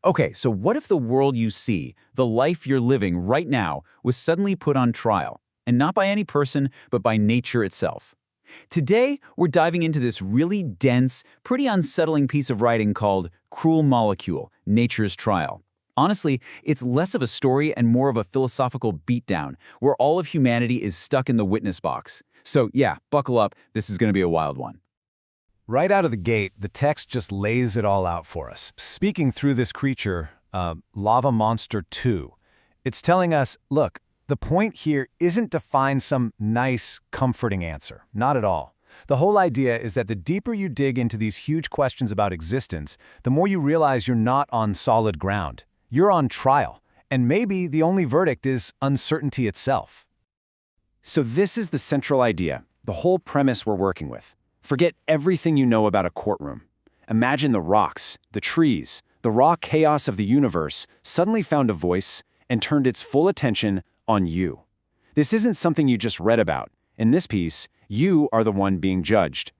Okay, so what if the world you see, the life you're living right now, was suddenly put on trial? And not by any person, but by nature itself. Today, we're diving into this really dense, pretty unsettling piece of writing called Cruel Molecule, Nature's Trial. Honestly, it's less of a story and more of a philosophical beatdown, where all of humanity is stuck in the witness box. So yeah, buckle up, this is going to be a wild one. Right out of the gate, the text just lays it all out for us. Speaking through this creature, Lava Monster 2, it's telling us, look, the point here isn't to find some nice, comforting answer. Not at all. The whole idea is that the deeper you dig into these huge questions about existence, the more you realize you're not on solid ground. You're on trial, and maybe the only verdict is uncertainty itself. So this is the central idea, the whole premise we're working with. Forget everything you know about a courtroom. Imagine the rocks, the trees, the raw chaos of the universe suddenly found a voice and turned its full attention on you. This isn't something you just read about. In this piece, you are the one being judged.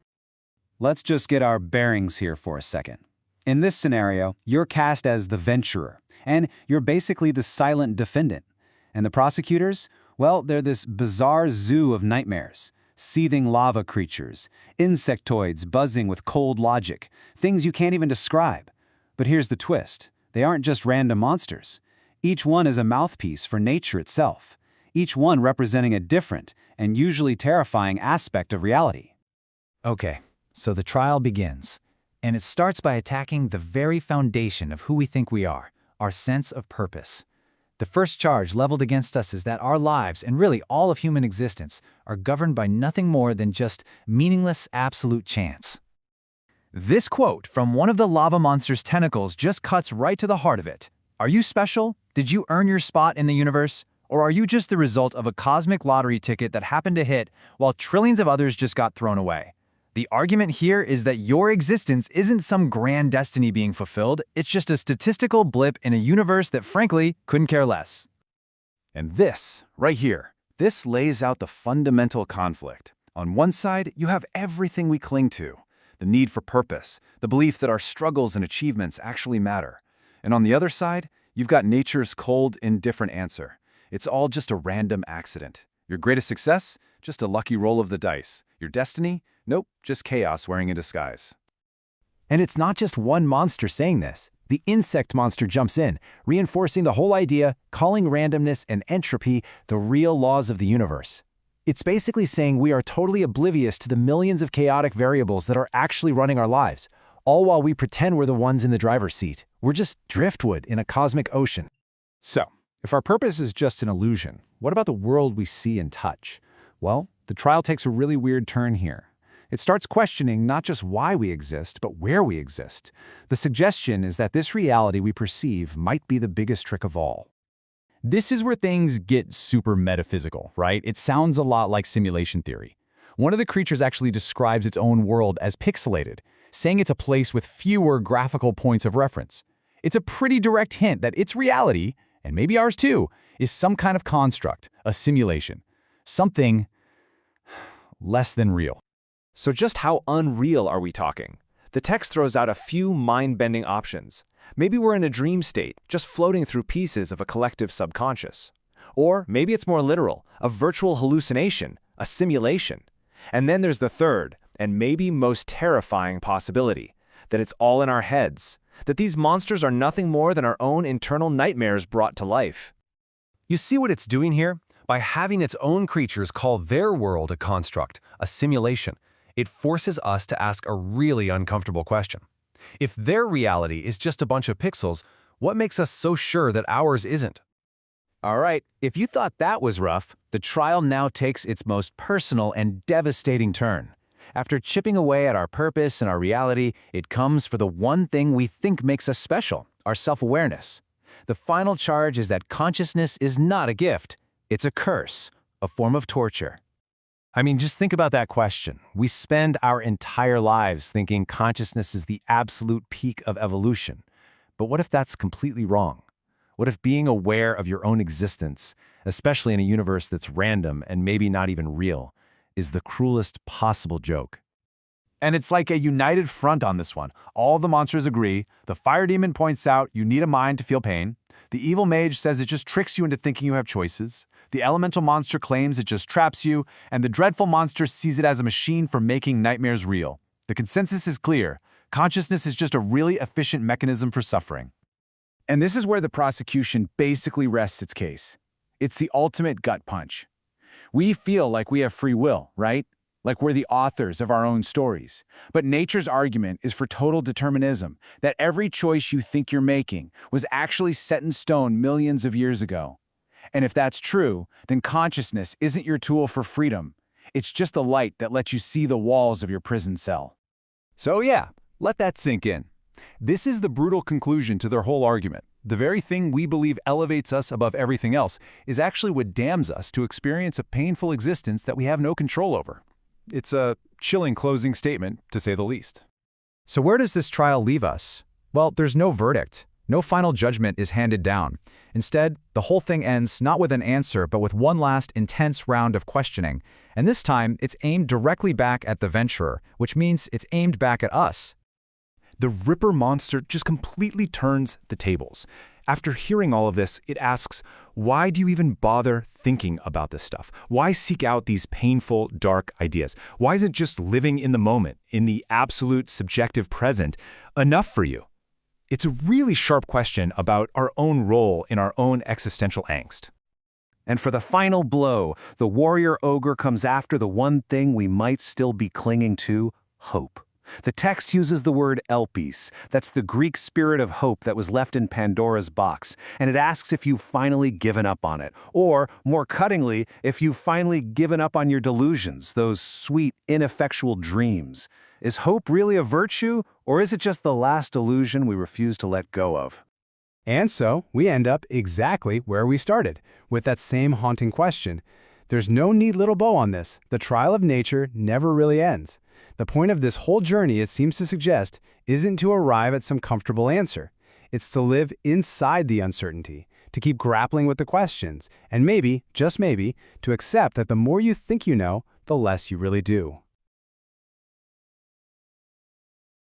Let's just get our bearings here for a second. In this scenario, you're cast as the venturer, and you're basically the silent defendant. And the prosecutors? Well, they're this bizarre zoo of nightmares. Seething lava creatures, insectoids buzzing with cold logic, things you can't even describe. But here's the twist. They aren't just random monsters. Each one is a mouthpiece for nature itself, each one representing a different and usually terrifying aspect of reality. Okay, so the trial begins, and it starts by attacking the very foundation of who we think we are, our sense of purpose. The first charge leveled against us is that our lives, and really all of human existence, are governed by nothing more than just meaningless absolute chance. This quote from one of the lava monster's tentacles just cuts right to the heart of it. Are you special? Did you earn your spot in the universe? Or are you just the result of a cosmic lottery ticket that happened to hit while trillions of others just got thrown away? The argument here is that your existence isn't some grand destiny being fulfilled, it's just a statistical blip in a universe that frankly couldn't care less. And this, right here, this lays out the fundamental conflict. On one side, you have everything we cling to, the need for purpose, the belief that our struggles and achievements actually matter. And on the other side, you've got nature's cold, indifferent answer. It's all just a random accident. Your greatest success? Just a lucky roll of the dice. Your destiny? Nope, just chaos wearing a disguise. And it's not just one monster saying this. The insect monster jumps in, reinforcing the whole idea, calling randomness and entropy the real laws of the universe. It's basically saying we are totally oblivious to the millions of chaotic variables that are actually running our lives, all while we pretend we're the ones in the driver's seat. We're just driftwood in a cosmic ocean. So, if our purpose is just an illusion, what about the world we see and touch? Well, the trial takes a really weird turn here. It starts questioning not just why we exist, but where we exist. The suggestion is that this reality we perceive might be the biggest trick of all. This is where things get super metaphysical, right? It sounds a lot like simulation theory. One of the creatures actually describes its own world as pixelated, saying it's a place with fewer graphical points of reference. It's a pretty direct hint that its reality, and maybe ours too, is some kind of construct, a simulation, something less than real. So just how unreal are we talking? The text throws out a few mind-bending options. Maybe we're in a dream state, just floating through pieces of a collective subconscious. Or maybe it's more literal, a virtual hallucination, a simulation. And then there's the third, and maybe most terrifying possibility, that it's all in our heads, that these monsters are nothing more than our own internal nightmares brought to life. You see what it's doing here? By having its own creatures call their world a construct, a simulation, it forces us to ask a really uncomfortable question. If their reality is just a bunch of pixels, what makes us so sure that ours isn't? All right, if you thought that was rough, the trial now takes its most personal and devastating turn. After chipping away at our purpose and our reality, it comes for the one thing we think makes us special, our self-awareness. The final charge is that consciousness is not a gift, it's a curse, a form of torture. I mean, just think about that question. We spend our entire lives thinking consciousness is the absolute peak of evolution. But what if that's completely wrong? What if being aware of your own existence, especially in a universe that's random and maybe not even real, is the cruelest possible joke? And it's like a united front on this one. All the monsters agree. The fire demon points out you need a mind to feel pain. The evil mage says it just tricks you into thinking you have choices. The elemental monster claims it just traps you. And the dreadful monster sees it as a machine for making nightmares real. The consensus is clear. Consciousness is just a really efficient mechanism for suffering. And this is where the prosecution basically rests its case. It's the ultimate gut punch. We feel like we have free will, right? Like we're the authors of our own stories. But nature's argument is for total determinism, that every choice you think you're making was actually set in stone millions of years ago. And if that's true, then consciousness isn't your tool for freedom. It's just a light that lets you see the walls of your prison cell. So yeah, let that sink in. This is the brutal conclusion to their whole argument. The very thing we believe elevates us above everything else is actually what damns us to experience a painful existence that we have no control over. It's a chilling closing statement, to say the least. So where does this trial leave us? Well, there's no verdict. No final judgment is handed down. Instead, the whole thing ends not with an answer, but with one last intense round of questioning. And this time, it's aimed directly back at the venturer, which means it's aimed back at us. The Ripper monster just completely turns the tables. After hearing all of this, it asks, why do you even bother thinking about this stuff? Why seek out these painful, dark ideas? Why isn't just living in the moment, in the absolute subjective present, enough for you? It's a really sharp question about our own role in our own existential angst. And for the final blow, the warrior ogre comes after the one thing we might still be clinging to, hope. The text uses the word elpis, that's the Greek spirit of hope that was left in Pandora's box, and it asks if you've finally given up on it, or, more cuttingly, if you've finally given up on your delusions, those sweet, ineffectual dreams. Is hope really a virtue, or is it just the last illusion we refuse to let go of? And so, we end up exactly where we started, with that same haunting question. There's no neat little bow on this. The trial of nature never really ends. The point of this whole journey, it seems to suggest, isn't to arrive at some comfortable answer. It's to live inside the uncertainty, to keep grappling with the questions, and maybe, just maybe, to accept that the more you think you know, the less you really do.